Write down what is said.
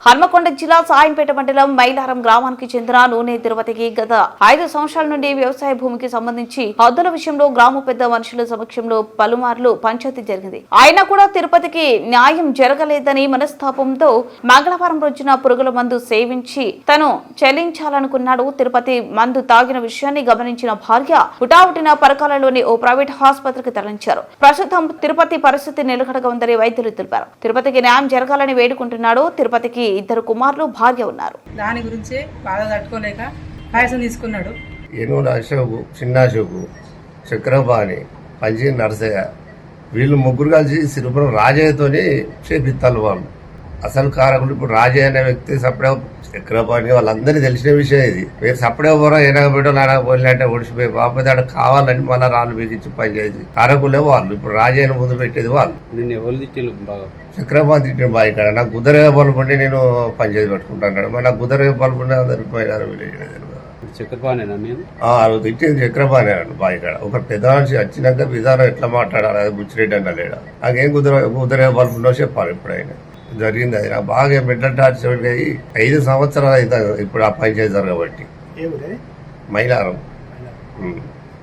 హన్మకొండ జిల్లా సాయంపేట మండలం మైలారం గ్రామానికి చెందిన నూనె తిరుపతికి గత 5 సంవత్సరాల నుండి వ్యవసాయ భూమికి సంబంధించి హద్దుల విషయంలో గ్రామ పెద్ద మనుషుల సమక్షంలో పలుమార్లు పంచాయతీ జరిగింది. అయినా కూడా తిరుపతికి న్యాయం జరగలేదని మనస్తాపంతో మంగళవారం రోజున పురుగుల మందు సేవించి తను చెల్లించాలనుకున్నాడు. తిరుపతి మందు తాగిన విషయాన్ని గమనించిన భార్య హుటాహుటిన పరకాలలోని ఓ ప్రైవేట్ ఆసుపత్రికి తరలించారు. ప్రస్తుతం తిరుపతి పరిస్థితి నిలకడగా ఉందని వైద్యులు తెలిపారు. తిరుపతికి న్యాయం జరగాలని వేడుకుంటున్నాడు. తిరుపతికి 2 కుమారులు, భార్య ఉన్నారు. దాని గురించి బాధ తట్టుకోలేక పాయసం తీసుకున్నాడు. ఏనూరు అశోకు, చిన్న అశోకు, చక్రపాణి, పంజీ నరసయ్య వీళ్ళు ముగ్గురు కలిసి సిరిపురం రాజయ్యతోని చేపిస్తారు. వాళ్ళు అసలు కారకులు. ఇప్పుడు రాజయ్య అనే వ్యక్తి సపడే చక్రపాణి వాళ్ళందరికీ తెలిసిన విషయం ఇది. మీరు సపడే పోరా ఏనగబెట్టో నానకపోయినట్టే ఓడిచిపోయి పాప దాడు కావాలని మళ్ళీ రాళ్ళు బిగించి పనిచేసి కారకులే వాళ్ళు. ఇప్పుడు రాజయ్యను ముందు పెట్టేది వాళ్ళు. చక్రపాణి తిట్టిన బాయ్ ఇక్కడ నాకు గుదరే పలుకుంటే నేను పనిచేసి పెట్టుకుంటాను. మరి నాకు గుదరే పలుకుంటే అందరికి పోయినారు తిట్టింది చక్రపాణి అన్నాడు బాయ్ ఇక్కడ. ఒక పెద్ద మనిషి వచ్చినాక విధానం ఎట్లా మాట్లాడాలి అది బుచ్చిరెడ్డి అన్న లేడా నాకేం కుదరే పలుకుంటో చెప్పాలి. ఎప్పుడైనా జరిగింది అది నాకు బాగా మెంటల్ టార్చర్ అయ్యి 5 సంవత్సరాలు అవుతుంది ఇప్పుడు ఆ పంచాయతీ జరగబట్టి. మైలారం.